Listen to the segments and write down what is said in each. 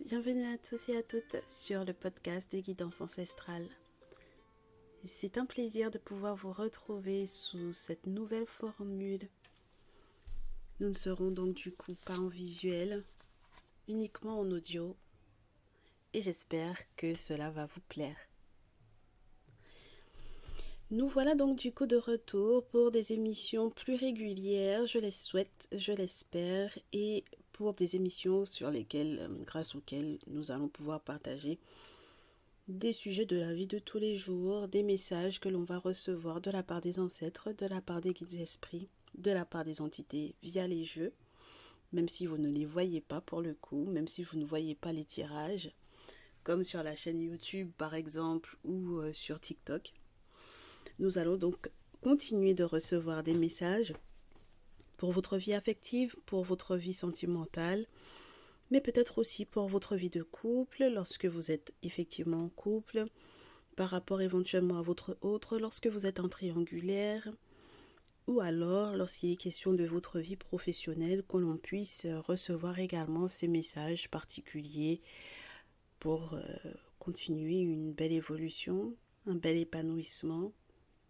Bienvenue à tous et à toutes sur le podcast des guidances ancestrales. C'est un plaisir de pouvoir vous retrouver sous cette nouvelle formule. Nous ne serons donc du coup pas en visuel, uniquement en audio, et j'espère que cela va vous plaire. Nous voilà donc du coup de retour pour des émissions plus régulières, je les souhaite, je l'espère, et pour des émissions sur lesquelles, grâce auxquelles nous allons pouvoir partager des sujets de la vie de tous les jours, des messages que l'on va recevoir de la part des ancêtres, de la part des guides esprits, de la part des entités via les jeux, même si vous ne les voyez pas pour le coup, même si vous ne voyez pas les tirages, comme sur la chaîne YouTube par exemple ou sur TikTok. Nous allons donc continuer de recevoir des messages pour votre vie affective, pour votre vie sentimentale, mais peut-être aussi pour votre vie de couple, lorsque vous êtes effectivement en couple, par rapport éventuellement à votre autre, lorsque vous êtes en triangulaire, ou alors lorsqu'il est question de votre vie professionnelle, que l'on puisse recevoir également ces messages particuliers pour continuer une belle évolution, un bel épanouissement,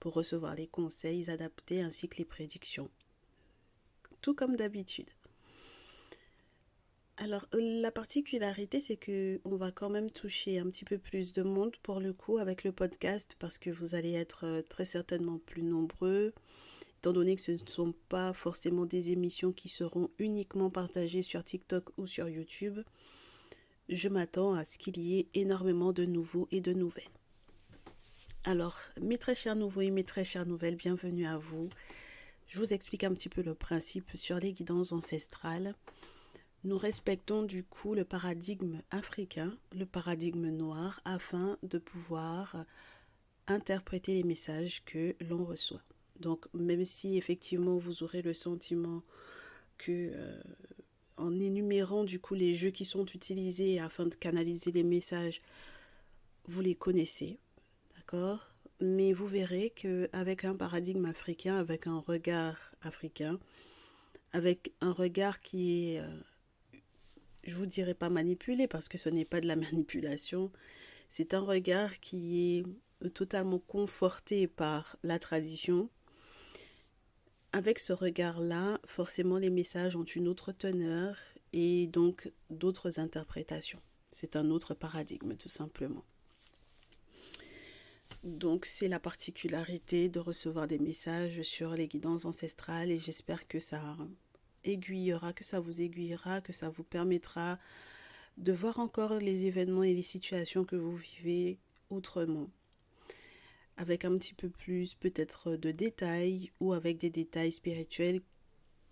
pour recevoir les conseils adaptés ainsi que les prédictions. Tout comme d'habitude. Alors, la particularité, c'est que on va quand même toucher un petit peu plus de monde pour le coup avec le podcast parce que vous allez être très certainement plus nombreux, étant donné que ce ne sont pas forcément des émissions qui seront uniquement partagées sur TikTok ou sur YouTube. Je m'attends à ce qu'il y ait énormément de nouveaux et de nouvelles. Alors, mes très chers nouveaux et mes très chères nouvelles, bienvenue à vous. Je vous explique un petit peu le principe sur les guidances ancestrales. Nous respectons du coup le paradigme africain, le paradigme noir, afin de pouvoir interpréter les messages que l'on reçoit. Donc même si effectivement vous aurez le sentiment que en énumérant du coup les jeux qui sont utilisés afin de canaliser les messages, vous les connaissez, d'accord ? Mais vous verrez qu'avec un paradigme africain, avec un regard africain, avec un regard qui est je vous dirais pas manipulé parce que ce n'est pas de la manipulation, c'est un regard qui est totalement conforté par la tradition. Avec ce regard-là, forcément les messages ont une autre teneur et donc d'autres interprétations. C'est un autre paradigme tout simplement. Donc c'est la particularité de recevoir des messages sur les guidances ancestrales et j'espère que ça aiguillera, que ça vous aiguillera, que ça vous permettra de voir encore les événements et les situations que vous vivez autrement. Avec un petit peu plus peut-être de détails ou avec des détails spirituels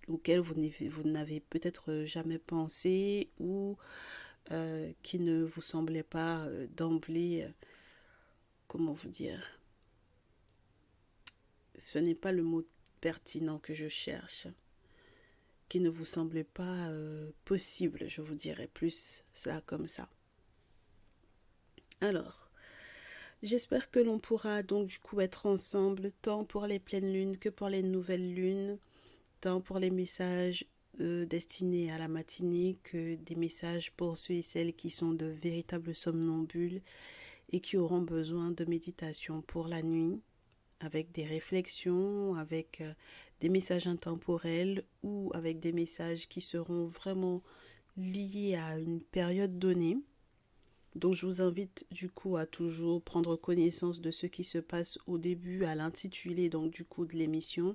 auxquels vous n'avez peut-être jamais pensé ou qui ne vous semblaient pas d'emblée, comment vous dire, ce n'est pas le mot pertinent que je cherche, qui ne vous semblait pas possible, je vous dirais plus ça comme ça. Alors, j'espère que l'on pourra donc du coup être ensemble tant pour les pleines lunes que pour les nouvelles lunes, tant pour les messages destinés à la matinée que des messages pour ceux et celles qui sont de véritables somnambules et qui auront besoin de méditation pour la nuit, avec des réflexions, avec des messages intemporels ou avec des messages qui seront vraiment liés à une période donnée. Donc je vous invite du coup à toujours prendre connaissance de ce qui se passe au début, à l'intitulé donc du coup de l'émission,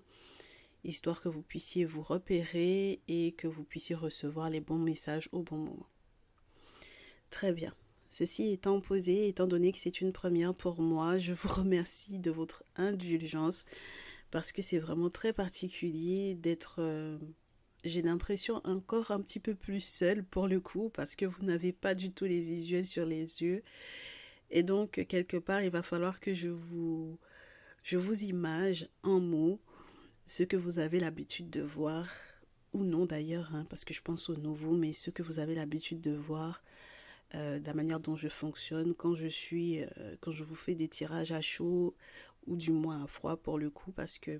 histoire que vous puissiez vous repérer et que vous puissiez recevoir les bons messages au bon moment. Très bien. Ceci étant posé, étant donné que c'est une première pour moi, je vous remercie de votre indulgence parce que c'est vraiment très particulier d'être, j'ai l'impression, encore un petit peu plus seule pour le coup parce que vous n'avez pas du tout les visuels sur les yeux. Et donc, quelque part, il va falloir que je vous image en mots ce que vous avez l'habitude de voir, ou non d'ailleurs, hein, parce que je pense au nouveau, mais ce que vous avez l'habitude de voir, de la manière dont je fonctionne quand je vous fais des tirages à chaud, ou du moins à froid pour le coup, parce que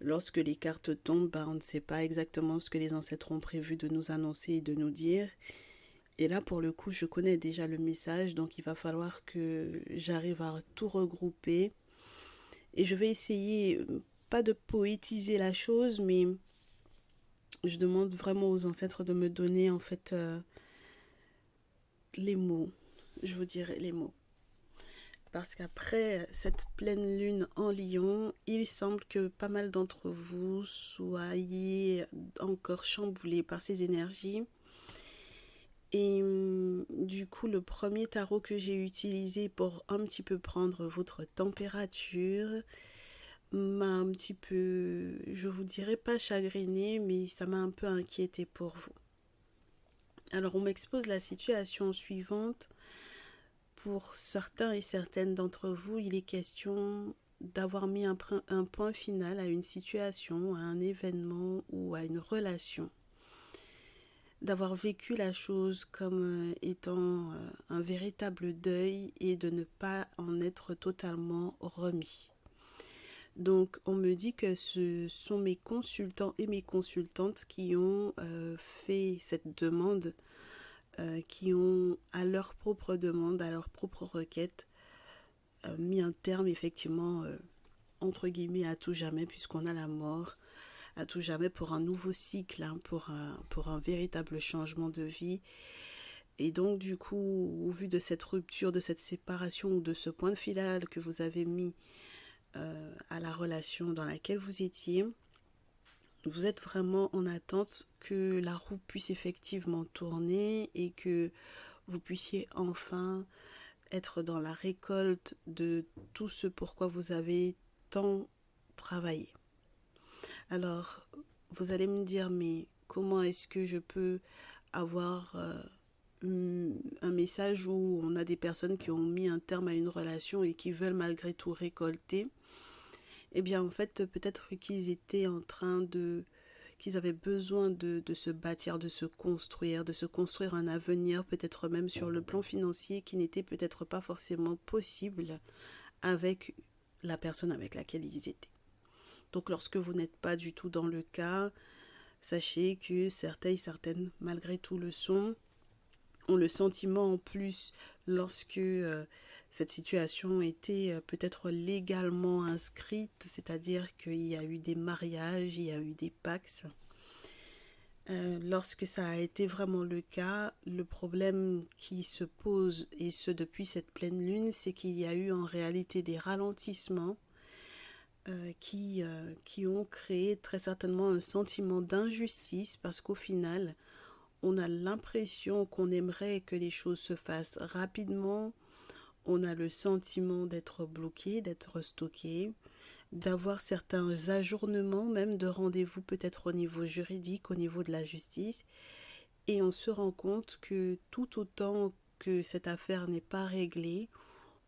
lorsque les cartes tombent, on ne sait pas exactement ce que les ancêtres ont prévu de nous annoncer et de nous dire. Et là, pour le coup, je connais déjà le message, donc il va falloir que j'arrive à tout regrouper. Et je vais essayer, pas de poétiser la chose, mais je demande vraiment aux ancêtres de me donner en fait les mots. Je vous dirai les mots. Parce qu'après cette pleine lune en Lion, il semble que pas mal d'entre vous soyez encore chamboulés par ces énergies. Et du coup, le premier tarot que j'ai utilisé pour un petit peu prendre votre température m'a un petit peu, je vous dirais pas chagriné, mais ça m'a un peu inquiété pour vous. Alors, on m'expose la situation suivante. Pour certains et certaines d'entre vous, il est question d'avoir mis un point final à une situation, à un événement ou à une relation. D'avoir vécu la chose comme étant un véritable deuil et de ne pas en être totalement remis. Donc on me dit que ce sont mes consultants et mes consultantes qui ont fait cette demande, qui ont à leur propre demande, à leur propre requête, mis un terme effectivement entre guillemets à tout jamais, puisqu'on a la mort à tout jamais pour un nouveau cycle, hein, pour un véritable changement de vie. Et donc du coup, au vu de cette rupture, de cette séparation ou de ce point de final que vous avez mis à la relation dans laquelle vous étiez, vous êtes vraiment en attente que la roue puisse effectivement tourner et que vous puissiez enfin être dans la récolte de tout ce pourquoi vous avez tant travaillé. Alors, vous allez me dire, mais comment est-ce que je peux avoir un message où on a des personnes qui ont mis un terme à une relation et qui veulent malgré tout récolter? Eh bien, en fait, peut-être qu'ils étaient en train de qu'ils avaient besoin de se bâtir, de se construire un avenir, peut-être même sur le plan financier qui n'était peut-être pas forcément possible avec la personne avec laquelle ils étaient. Donc lorsque vous n'êtes pas du tout dans le cas, sachez que certains et certaines, malgré tout, le sont, ont le sentiment en plus lorsque cette situation était peut-être légalement inscrite, c'est-à-dire qu'il y a eu des mariages, il y a eu des pax. Lorsque ça a été vraiment le cas, le problème qui se pose, et ce depuis cette pleine lune, c'est qu'il y a eu en réalité des ralentissements qui ont créé très certainement un sentiment d'injustice parce qu'au final, on a l'impression qu'on aimerait que les choses se fassent rapidement, on a le sentiment d'être bloqué, d'être stocké, d'avoir certains ajournements même de rendez-vous peut-être au niveau juridique, au niveau de la justice, et on se rend compte que tout autant que cette affaire n'est pas réglée,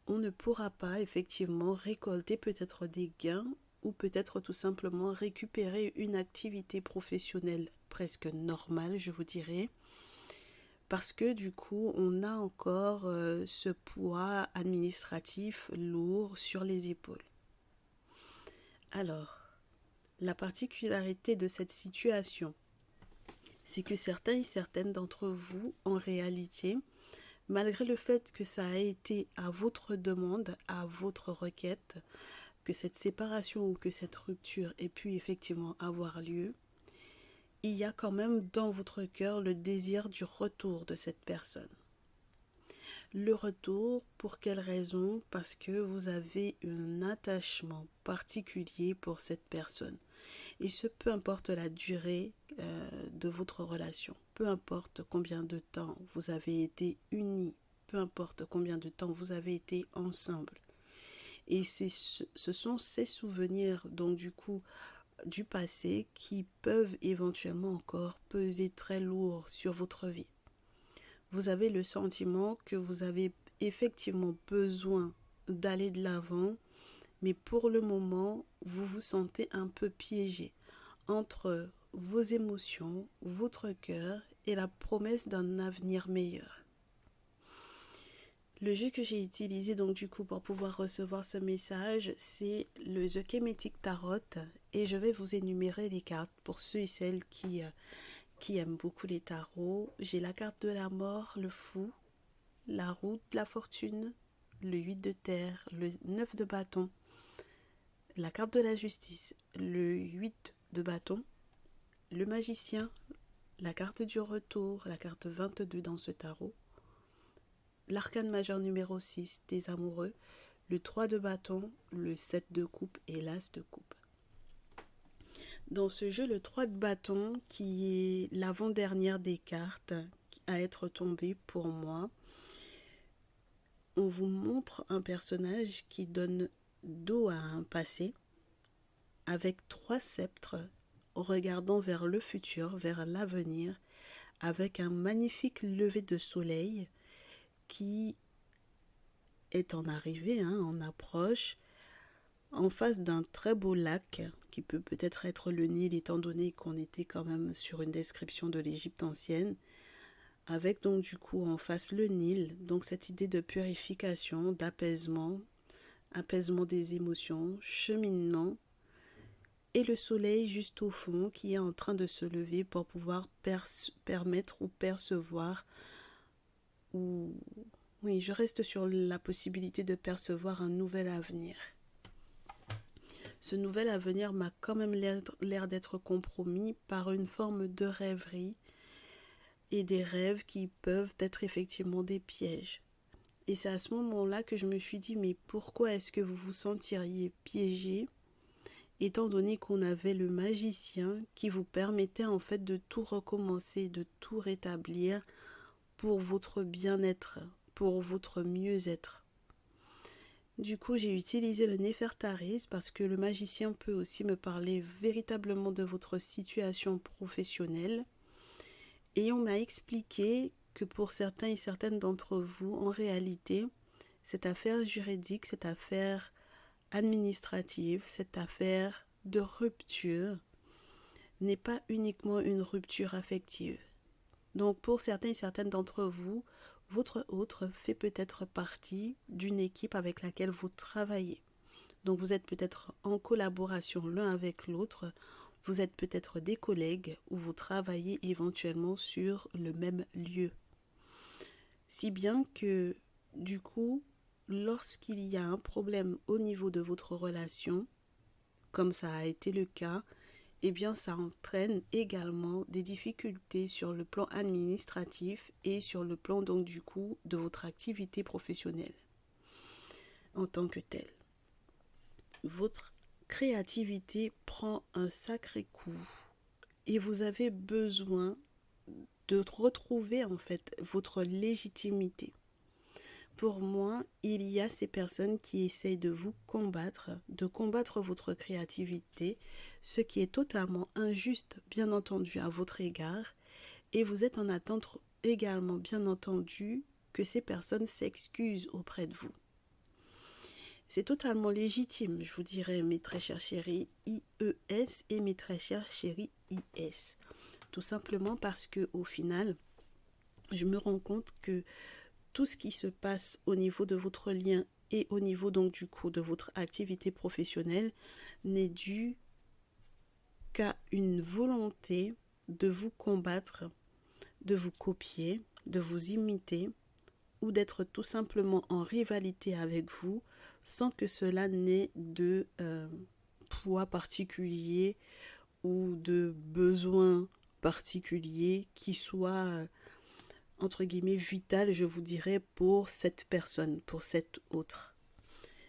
on ne pourra pas effectivement récolter peut-être des gains ou peut-être tout simplement récupérer une activité professionnelle presque normale, je vous dirais, parce que du coup, on a encore ce poids administratif lourd sur les épaules. Alors, la particularité de cette situation, c'est que certains et certaines d'entre vous, en réalité, malgré le fait que ça a été à votre demande, à votre requête, que cette séparation ou que cette rupture ait pu effectivement avoir lieu, il y a quand même dans votre cœur le désir du retour de cette personne. Le retour, pour quelle raison? Parce que vous avez un attachement particulier pour cette personne. Et ce, peu importe la durée de votre relation, peu importe combien de temps vous avez été unis, peu importe combien de temps vous avez été ensemble. Et ce sont ces souvenirs, donc du coup, du passé qui peuvent éventuellement encore peser très lourd sur votre vie. Vous avez le sentiment que vous avez effectivement besoin d'aller de l'avant, mais pour le moment, vous vous sentez un peu piégé entre vos émotions, votre cœur et la promesse d'un avenir meilleur. Le jeu que j'ai utilisé donc du coup pour pouvoir recevoir ce message, c'est le The Kemetic Tarot, et je vais vous énumérer les cartes pour ceux et celles qui qui aime beaucoup les tarots, j'ai la carte de la mort, le fou, la roue de la fortune, le 8 de terre, le 9 de bâton, la carte de la justice, le 8 de bâton, le magicien, la carte du retour, la carte 22 dans ce tarot, l'arcane majeur numéro 6 des amoureux, le 3 de bâton, le 7 de coupe et l'as de coupe. Dans ce jeu, le 3 de bâton, qui est l'avant-dernière des cartes à être tombée pour moi, on vous montre un personnage qui donne dos à un passé, avec 3 sceptres, regardant vers le futur, vers l'avenir, avec un magnifique lever de soleil qui est en arrivée, en approche, en face d'un très beau lac, qui peut peut-être être le Nil, étant donné qu'on était quand même sur une description de l'Égypte ancienne, avec donc du coup en face le Nil, donc cette idée de purification, d'apaisement, apaisement des émotions, cheminement, et le soleil juste au fond qui est en train de se lever pour pouvoir permettre ou percevoir, ou oui, je reste sur la possibilité de percevoir un nouvel avenir. Ce nouvel avenir m'a quand même l'air d'être compromis par une forme de rêverie et des rêves qui peuvent être effectivement des pièges. Et c'est à ce moment-là que je me suis dit, mais pourquoi est-ce que vous vous sentiriez piégé, étant donné qu'on avait le magicien qui vous permettait en fait de tout recommencer, de tout rétablir pour votre bien-être, pour votre mieux-être. Du coup, j'ai utilisé le Néfertaris parce que le magicien peut aussi me parler véritablement de votre situation professionnelle. Et on m'a expliqué que pour certains et certaines d'entre vous, en réalité, cette affaire juridique, cette affaire administrative, cette affaire de rupture n'est pas uniquement une rupture affective. Donc pour certains et certaines d'entre vous, votre autre fait peut-être partie d'une équipe avec laquelle vous travaillez. Donc vous êtes peut-être en collaboration l'un avec l'autre, vous êtes peut-être des collègues ou vous travaillez éventuellement sur le même lieu. Si bien que du coup, lorsqu'il y a un problème au niveau de votre relation, comme ça a été le cas, eh bien ça entraîne également des difficultés sur le plan administratif et sur le plan donc du coup de votre activité professionnelle en tant que telle. Votre créativité prend un sacré coup et vous avez besoin de retrouver en fait votre légitimité. Pour moi, il y a ces personnes qui essayent de vous combattre, de combattre votre créativité, ce qui est totalement injuste, bien entendu, à votre égard. Et vous êtes en attente également, bien entendu, que ces personnes s'excusent auprès de vous. C'est totalement légitime, je vous dirais, mes très chers chéris IES et mes très chers chéris IS. Tout simplement parce que au final, je me rends compte que tout ce qui se passe au niveau de votre lien et au niveau donc du coup de votre activité professionnelle n'est dû qu'à une volonté de vous combattre, de vous copier, de vous imiter ou d'être tout simplement en rivalité avec vous sans que cela n'ait de poids particulier ou de besoin particulier qui soit entre guillemets vital, je vous dirais, pour cette personne, pour cette autre.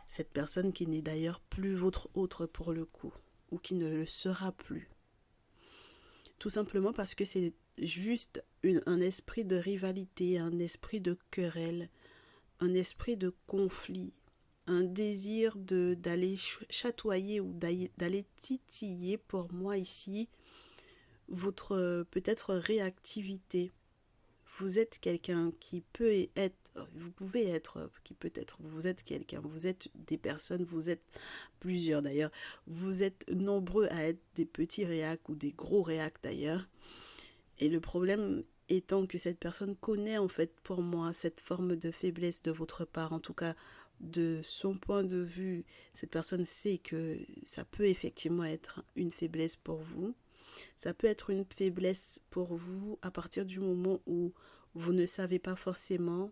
Cette personne qui n'est d'ailleurs plus votre autre pour le coup, ou qui ne le sera plus. Tout simplement parce que c'est juste un esprit de rivalité, un esprit de querelle, un esprit de conflit, un désir d'aller chatoyer ou d'aller titiller pour moi ici votre peut-être réactivité. Vous êtes quelqu'un qui peut être, vous pouvez être, qui peut être, vous êtes quelqu'un, vous êtes des personnes, vous êtes plusieurs d'ailleurs, vous êtes nombreux à être des petits réacs ou des gros réacs d'ailleurs. Et le problème étant que cette personne connaît en fait pour moi cette forme de faiblesse de votre part, en tout cas de son point de vue, cette personne sait que ça peut effectivement être une faiblesse pour vous. Ça peut être une faiblesse pour vous à partir du moment où vous ne savez pas forcément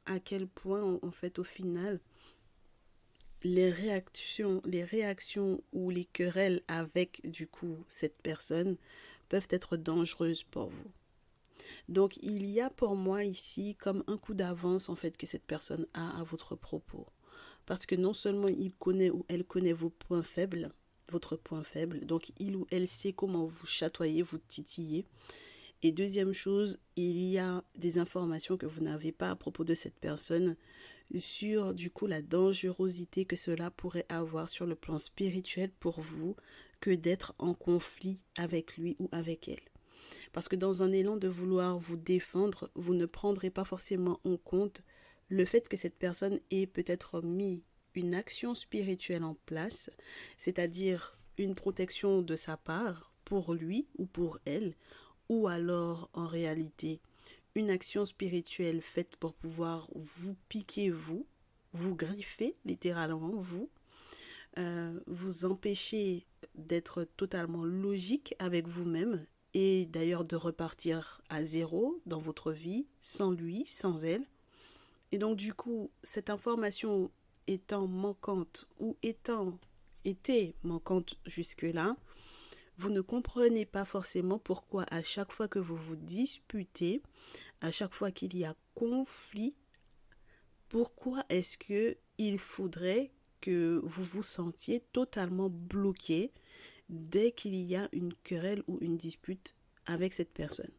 à quel point, en fait, au final, les réactions ou les querelles avec, du coup, cette personne peuvent être dangereuses pour vous. Donc, il y a pour moi ici comme un coup d'avance, en fait, que cette personne a à votre propos. Parce que non seulement il connaît ou elle connaît vos points faibles, votre point faible, donc il ou elle sait comment vous chatoyer, vous titiller. Et deuxième chose, il y a des informations que vous n'avez pas à propos de cette personne sur du coup la dangerosité que cela pourrait avoir sur le plan spirituel pour vous que d'être en conflit avec lui ou avec elle. Parce que dans un élan de vouloir vous défendre, vous ne prendrez pas forcément en compte le fait que cette personne ait peut-être mis une action spirituelle en place, c'est-à-dire une protection de sa part pour lui ou pour elle, ou alors en réalité une action spirituelle faite pour pouvoir vous piquer vous griffer littéralement vous empêcher d'être totalement logique avec vous-même et d'ailleurs de repartir à zéro dans votre vie, sans lui, sans elle. Et donc du coup, cette information étant manquante ou était manquante jusque-là, vous ne comprenez pas forcément pourquoi à chaque fois que vous vous disputez, à chaque fois qu'il y a conflit, pourquoi est-ce que il faudrait que vous vous sentiez totalement bloqué dès qu'il y a une querelle ou une dispute avec cette personne.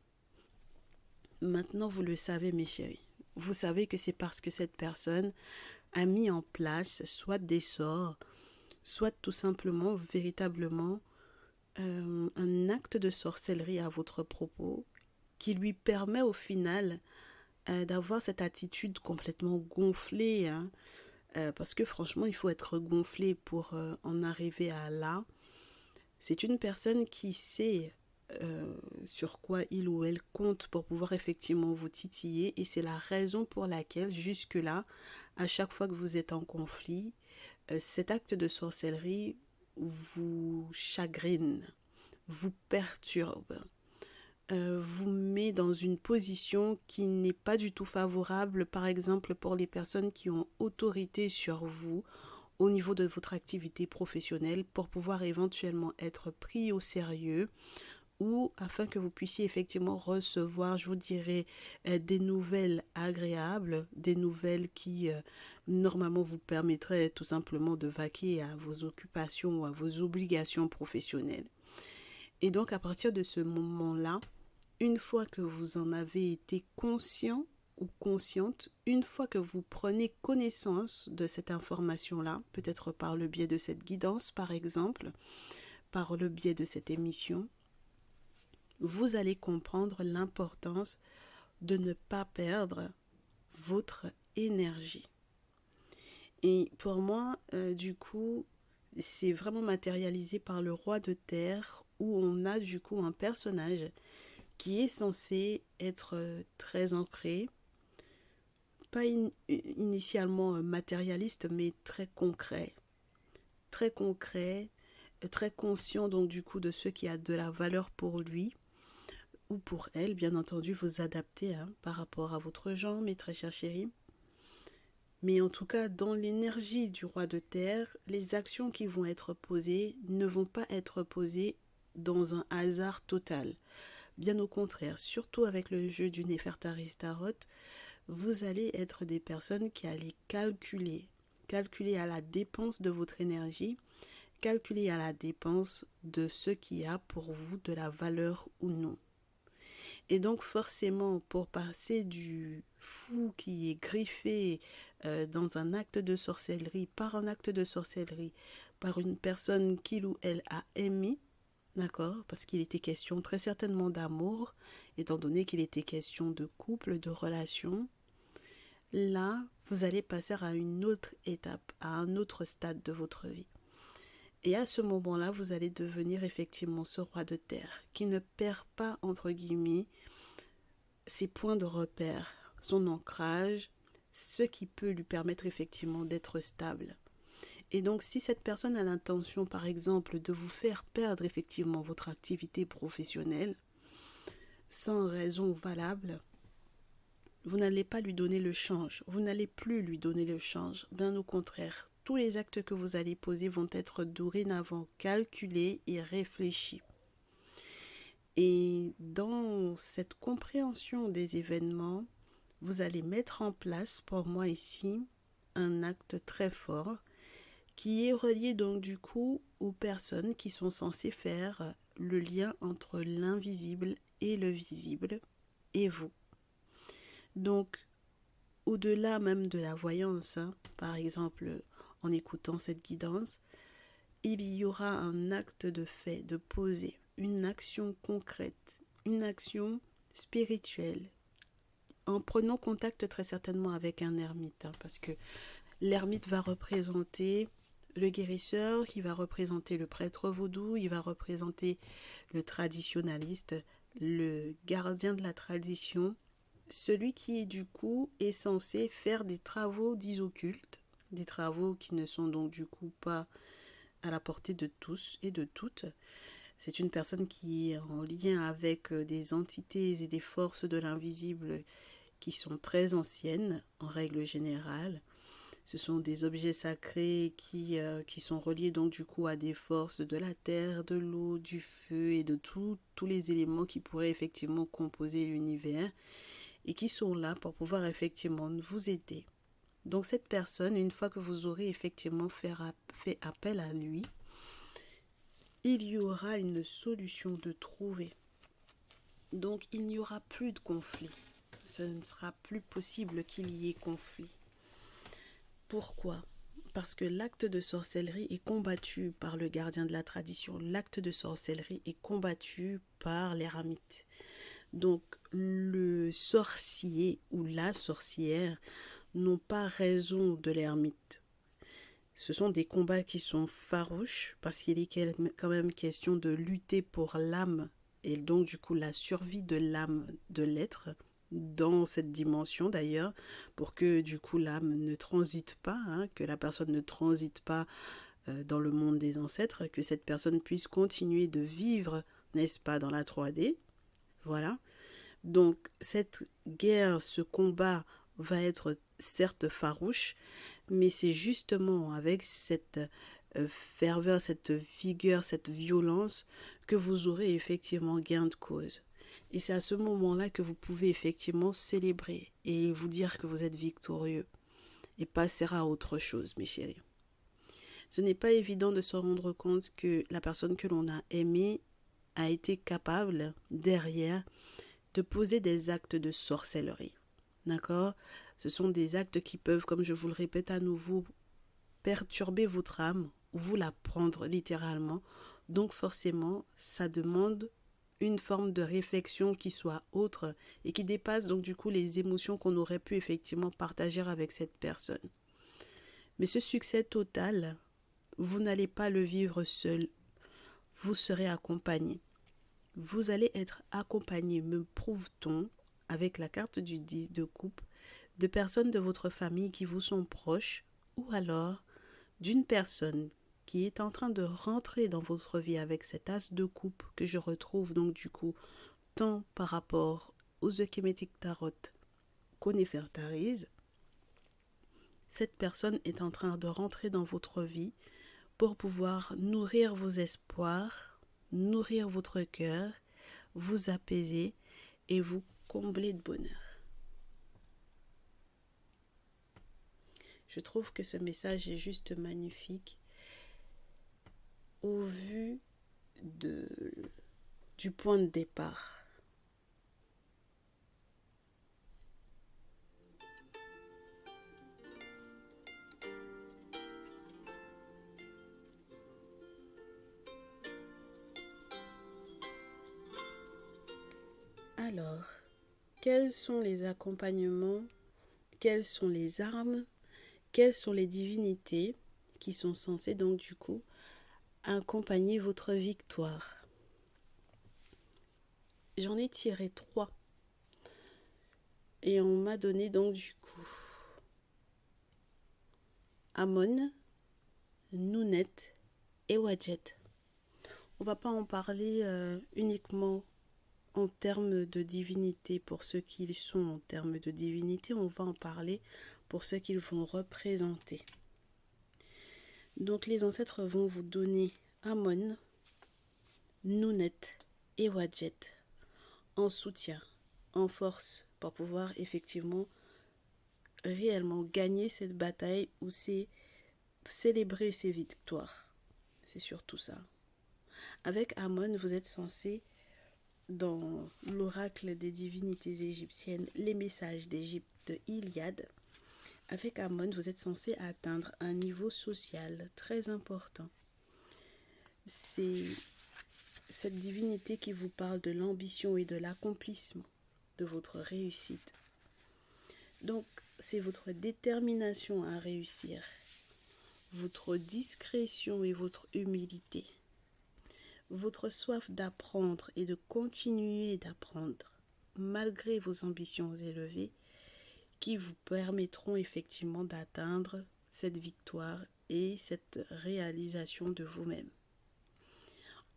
Maintenant, vous le savez, mes chéris. Vous savez que c'est parce que cette personne a mis en place soit des sorts, soit tout simplement, véritablement, un acte de sorcellerie à votre propos qui lui permet au final d'avoir cette attitude complètement gonflée. Hein, parce que franchement, il faut être gonflé pour en arriver à là. C'est une personne qui sait sur quoi il ou elle compte pour pouvoir effectivement vous titiller et c'est la raison pour laquelle jusque-là, à chaque fois que vous êtes en conflit, cet acte de sorcellerie vous chagrine, vous perturbe, vous met dans une position qui n'est pas du tout favorable, par exemple pour les personnes qui ont autorité sur vous au niveau de votre activité professionnelle pour pouvoir éventuellement être pris au sérieux ou afin que vous puissiez effectivement recevoir, je vous dirais, des nouvelles agréables, des nouvelles qui normalement vous permettraient tout simplement de vaquer à vos occupations ou à vos obligations professionnelles. Et donc à partir de ce moment-là, une fois que vous en avez été conscient ou consciente, une fois que vous prenez connaissance de cette information-là, peut-être par le biais de cette guidance par exemple, par le biais de cette émission, vous allez comprendre l'importance de ne pas perdre votre énergie. Et pour moi, du coup, c'est vraiment matérialisé par le roi de terre où on a du coup un personnage qui est censé être très ancré, pas initialement matérialiste, mais très concret, très conscient donc du coup de ce qui a de la valeur pour lui ou pour elle, bien entendu, vous adaptez par rapport à votre genre, mes très chers chéris. Mais en tout cas, dans l'énergie du roi de terre, les actions qui vont être posées ne vont pas être posées dans un hasard total. Bien au contraire, surtout avec le jeu du Néfertari Tarot, vous allez être des personnes qui allez calculer à la dépense de votre énergie, calculer à la dépense de ce qui a pour vous de la valeur ou non. Et donc forcément, pour passer du fou qui est griffé dans un acte de sorcellerie, par un acte de sorcellerie, par une personne qu'il ou elle a aimé, d'accord, parce qu'il était question très certainement d'amour, étant donné qu'il était question de couple, de relation, là, vous allez passer à une autre étape, à un autre stade de votre vie. Et à ce moment-là, vous allez devenir effectivement ce roi de terre qui ne perd pas, entre guillemets, ses points de repère, son ancrage, ce qui peut lui permettre effectivement d'être stable. Et donc, si cette personne a l'intention, par exemple, de vous faire perdre effectivement votre activité professionnelle, sans raison valable, vous n'allez pas lui donner le change. Vous n'allez plus lui donner le change. Bien au contraire, tous les actes que vous allez poser vont être dorénavant calculés et réfléchis. Et dans cette compréhension des événements, vous allez mettre en place, pour moi ici, un acte très fort qui est relié donc du coup aux personnes qui sont censées faire le lien entre l'invisible et le visible et vous. Donc, au-delà même de la voyance, par exemple, en écoutant cette guidance, il y aura un acte de fait, de poser, une action concrète, une action spirituelle, en prenant contact très certainement avec un ermite, parce que l'ermite va représenter le guérisseur, qui va représenter le prêtre vaudou, il va représenter le traditionnaliste, le gardien de la tradition, celui qui du coup est censé faire des travaux dits occultes, des travaux qui ne sont donc du coup pas à la portée de tous et de toutes. C'est une personne qui est en lien avec des entités et des forces de l'invisible qui sont très anciennes en règle générale. Ce sont des objets sacrés qui sont reliés donc du coup à des forces de la terre, de l'eau, du feu et de tous les éléments qui pourraient effectivement composer l'univers et qui sont là pour pouvoir effectivement vous aider. Donc cette personne, une fois que vous aurez effectivement fait appel à lui, il y aura une solution de trouver. Donc il n'y aura plus de conflit. Ce ne sera plus possible qu'il y ait conflit. Pourquoi ? Parce que l'acte de sorcellerie est combattu par le gardien de la tradition. L'acte de sorcellerie est combattu par l'éremite. Donc le sorcier ou la sorcière n'ont pas raison de l'ermite. Ce sont des combats qui sont farouches parce qu'il est quand même question de lutter pour l'âme et donc du coup la survie de l'âme de l'être dans cette dimension d'ailleurs pour que du coup l'âme ne transite pas, que la personne ne transite pas dans le monde des ancêtres, que cette personne puisse continuer de vivre, n'est-ce pas, dans la 3D. Voilà. Donc cette guerre, ce combat va être certes farouche, mais c'est justement avec cette ferveur, cette vigueur, cette violence que vous aurez effectivement gain de cause. Et c'est à ce moment-là que vous pouvez effectivement célébrer et vous dire que vous êtes victorieux et passer à autre chose, mes chéris. Ce n'est pas évident de se rendre compte que la personne que l'on a aimée a été capable, derrière, de poser des actes de sorcellerie. D'accord ? Ce sont des actes qui peuvent, comme je vous le répète à nouveau, perturber votre âme ou vous la prendre littéralement. Donc forcément, ça demande une forme de réflexion qui soit autre et qui dépasse donc du coup les émotions qu'on aurait pu effectivement partager avec cette personne. Mais ce succès total, vous n'allez pas le vivre seul. Vous serez accompagné. Vous allez être accompagné, me prouve-t-on, avec la carte du 10 de coupe, de personnes de votre famille qui vous sont proches ou alors d'une personne qui est en train de rentrer dans votre vie avec cet as de coupe que je retrouve donc du coup tant par rapport aux The Kemetic Tarot qu'au Nefertari's. Cette personne est en train de rentrer dans votre vie pour pouvoir nourrir vos espoirs, nourrir votre cœur, vous apaiser et vous combler de bonheur. Je trouve que ce message est juste magnifique au vu du point de départ. Alors, quels sont les accompagnements, quelles sont les armes, quelles sont les divinités qui sont censées donc du coup accompagner votre victoire? J'en ai tiré 3 et on m'a donné donc du coup Amon, Nounet et Wadjet. On ne va pas en parler uniquement en termes de divinité pour ceux qu'ils sont en termes de divinité, on va en parler pour ceux qu'ils vont représenter. Donc les ancêtres vont vous donner Amon, Nounet et Wadjet en soutien, en force pour pouvoir effectivement réellement gagner cette bataille ou célébrer ces victoires. C'est surtout ça. Avec Amon, vous êtes censé, dans l'oracle des divinités égyptiennes, les messages d'Égypte de Iliade, avec Amon, vous êtes censé atteindre un niveau social très important. C'est cette divinité qui vous parle de l'ambition et de l'accomplissement de votre réussite. Donc, c'est votre détermination à réussir, votre discrétion et votre humilité, votre soif d'apprendre et de continuer d'apprendre, malgré vos ambitions élevées, qui vous permettront effectivement d'atteindre cette victoire et cette réalisation de vous-même.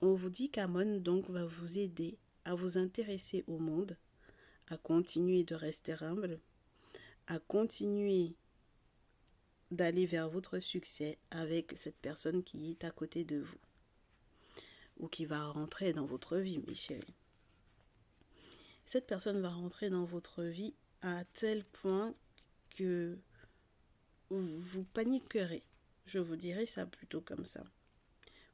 On vous dit qu'Amon donc va vous aider à vous intéresser au monde, à continuer de rester humble, à continuer d'aller vers votre succès avec cette personne qui est à côté de vous ou qui va rentrer dans votre vie, mes chéris. Cette personne va rentrer dans votre vie à tel point que vous paniquerez. Je vous dirai ça plutôt comme ça.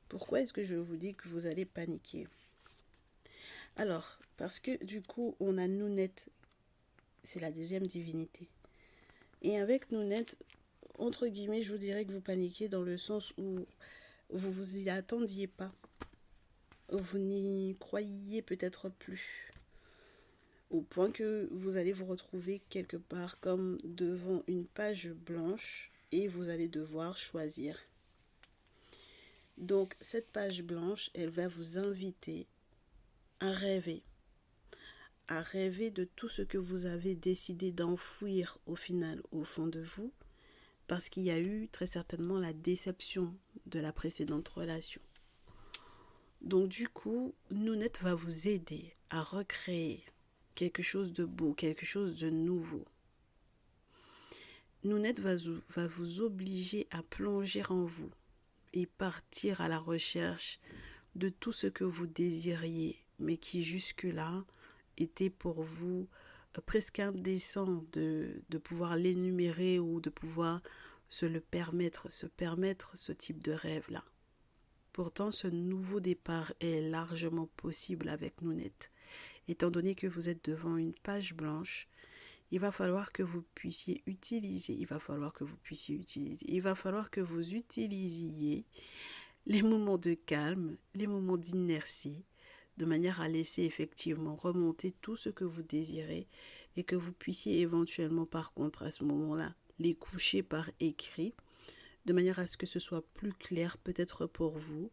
Pourquoi est-ce que je vous dis que vous allez paniquer? Alors, parce que du coup, on a Nounet, c'est la deuxième divinité. Et avec Nounet, entre guillemets, je vous dirais que vous paniquez dans le sens où vous vous y attendiez pas. Vous n'y croyiez peut-être plus. Au point que vous allez vous retrouver quelque part comme devant une page blanche et vous allez devoir choisir. Donc cette page blanche, elle va vous inviter à rêver de tout ce que vous avez décidé d'enfouir au final au fond de vous, parce qu'il y a eu très certainement la déception de la précédente relation. Donc du coup, Nounet va vous aider à recréer quelque chose de beau, quelque chose de nouveau. Nounet va vous obliger à plonger en vous et partir à la recherche de tout ce que vous désiriez, mais qui jusque-là était pour vous presque indécent de pouvoir l'énumérer ou de pouvoir se permettre ce type de rêve-là. Pourtant, ce nouveau départ est largement possible avec Nounet. Étant donné que vous êtes devant une page blanche, il va falloir que vous puissiez utiliser, il va falloir que vous utilisiez les moments de calme, les moments d'inertie, de manière à laisser effectivement remonter tout ce que vous désirez et que vous puissiez éventuellement par contre à ce moment-là les coucher par écrit, de manière à ce que ce soit plus clair peut-être pour vous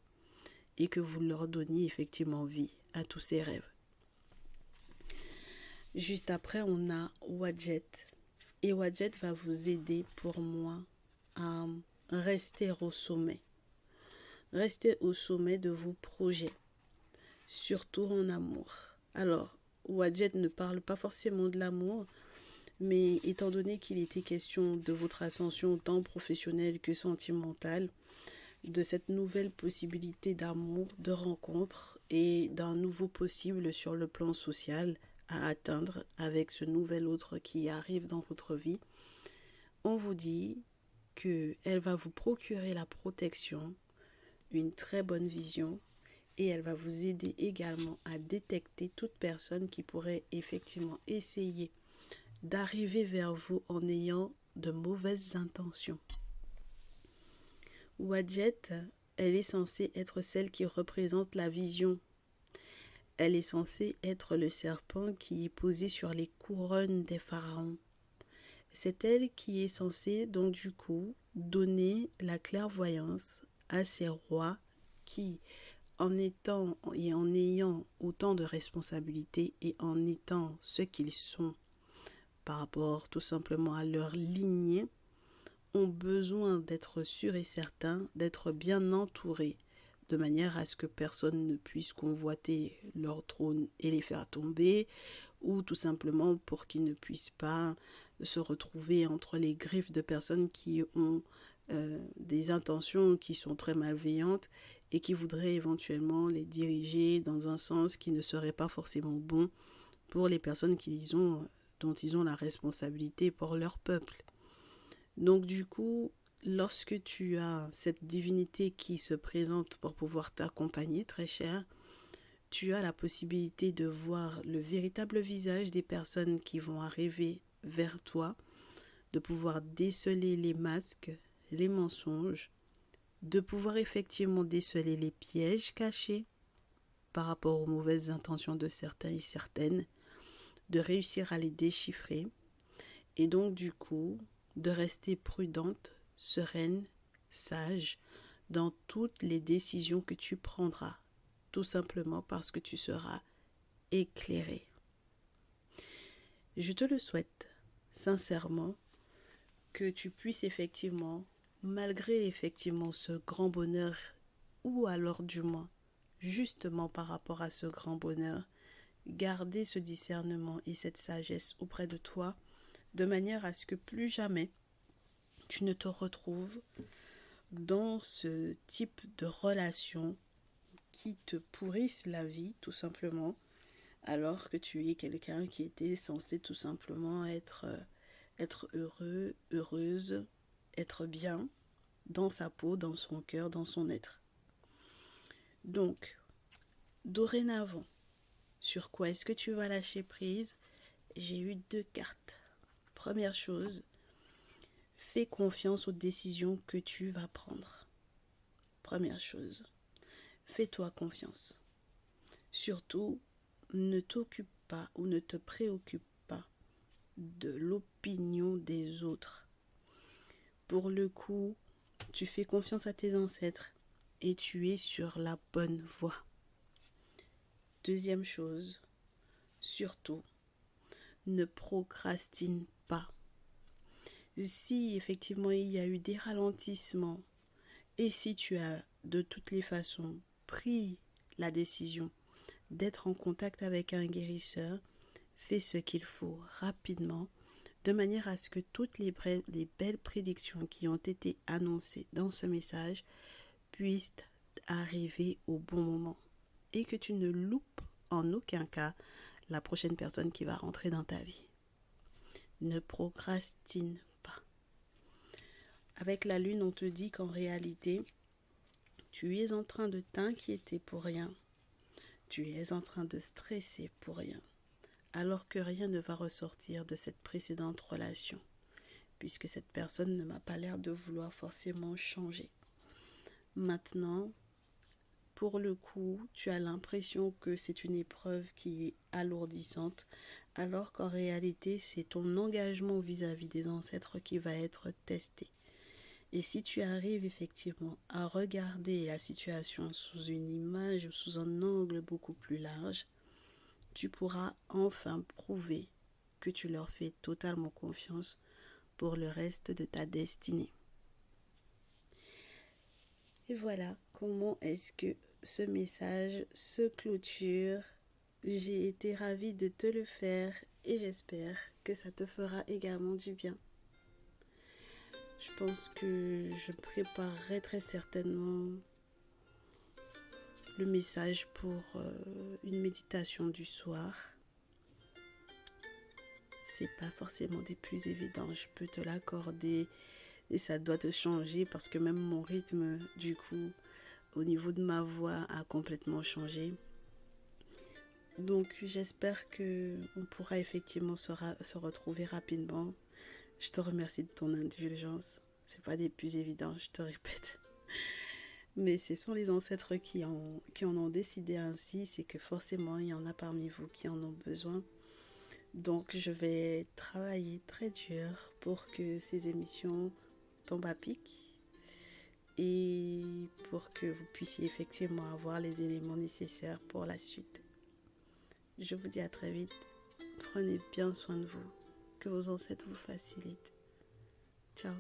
et que vous leur donniez effectivement vie à tous ces rêves. Juste après, on a Wadjet. Et Wadjet va vous aider pour moi à rester au sommet. Rester au sommet de vos projets, surtout en amour. Alors, Wadjet ne parle pas forcément de l'amour, mais étant donné qu'il était question de votre ascension tant professionnelle que sentimentale, de cette nouvelle possibilité d'amour, de rencontre et d'un nouveau possible sur le plan social à atteindre avec ce nouvel autre qui arrive dans votre vie, on vous dit qu'elle va vous procurer la protection, une très bonne vision et elle va vous aider également à détecter toute personne qui pourrait effectivement essayer d'arriver vers vous en ayant de mauvaises intentions. Wadjet, elle est censée être celle qui représente la vision. Elle est censée être le serpent qui est posé sur les couronnes des pharaons. C'est elle qui est censée, donc du coup, donner la clairvoyance à ces rois qui, en étant et en ayant autant de responsabilités et en étant ce qu'ils sont par rapport tout simplement à leur lignée, ont besoin d'être sûrs et certains, d'être bien entourés, de manière à ce que personne ne puisse convoiter leur trône et les faire tomber, ou tout simplement pour qu'ils ne puissent pas se retrouver entre les griffes de personnes qui ont des intentions qui sont très malveillantes et qui voudraient éventuellement les diriger dans un sens qui ne serait pas forcément bon pour les personnes dont ils ont la responsabilité pour leur peuple. Donc du coup, lorsque tu as cette divinité qui se présente pour pouvoir t'accompagner, très cher, tu as la possibilité de voir le véritable visage des personnes qui vont arriver vers toi, de pouvoir déceler les masques, les mensonges, de pouvoir effectivement déceler les pièges cachés par rapport aux mauvaises intentions de certains et certaines, de réussir à les déchiffrer et donc du coup de rester prudente, sereine, sage dans toutes les décisions que tu prendras, tout simplement parce que tu seras éclairé. Je te le souhaite sincèrement que tu puisses effectivement, malgré effectivement ce grand bonheur, ou alors du moins justement par rapport à ce grand bonheur, garder ce discernement et cette sagesse auprès de toi, de manière à ce que plus jamais tu ne te retrouves dans ce type de relation qui te pourrissent la vie tout simplement, alors que tu es quelqu'un qui était censé tout simplement être heureux, heureuse, être bien dans sa peau, dans son cœur, dans son être. Donc, dorénavant, sur quoi est-ce que tu vas lâcher prise? J'ai eu 2 cartes. Première chose, fais confiance aux décisions que tu vas prendre. Première chose, fais-toi confiance. Surtout, ne t'occupe pas ou ne te préoccupe pas de l'opinion des autres. Pour le coup, tu fais confiance à tes ancêtres et tu es sur la bonne voie. Deuxième chose, surtout, ne procrastine pas. Si effectivement il y a eu des ralentissements et si tu as de toutes les façons pris la décision d'être en contact avec un guérisseur, fais ce qu'il faut rapidement de manière à ce que toutes les belles prédictions qui ont été annoncées dans ce message puissent arriver au bon moment et que tu ne loupes en aucun cas la prochaine personne qui va rentrer dans ta vie. Ne procrastine pas. Avec la lune, on te dit qu'en réalité, tu es en train de t'inquiéter pour rien. Tu es en train de stresser pour rien. Alors que rien ne va ressortir de cette précédente relation, puisque cette personne ne m'a pas l'air de vouloir forcément changer. Maintenant, pour le coup, tu as l'impression que c'est une épreuve qui est alourdissante, alors qu'en réalité, c'est ton engagement vis-à-vis des ancêtres qui va être testé. Et si tu arrives effectivement à regarder la situation sous une image ou sous un angle beaucoup plus large, tu pourras enfin prouver que tu leur fais totalement confiance pour le reste de ta destinée. Et voilà comment est-ce que ce message se clôture. J'ai été ravie de te le faire et j'espère que ça te fera également du bien. Je pense que je préparerai très certainement le message pour une méditation du soir. C'est pas forcément des plus évidents, je peux te l'accorder et ça doit te changer parce que même mon rythme, du coup, au niveau de ma voix a complètement changé. Donc j'espère qu'on pourra effectivement se retrouver rapidement. Je te remercie de ton indulgence. C'est pas des plus évidents, je te répète. Mais ce sont les ancêtres qui en ont décidé ainsi. C'est que forcément, il y en a parmi vous qui en ont besoin. Donc, je vais travailler très dur pour que ces émissions tombent à pic. Et pour que vous puissiez effectivement avoir les éléments nécessaires pour la suite. Je vous dis à très vite. Prenez bien soin de vous. Que vos ancêtres vous facilitent. Ciao.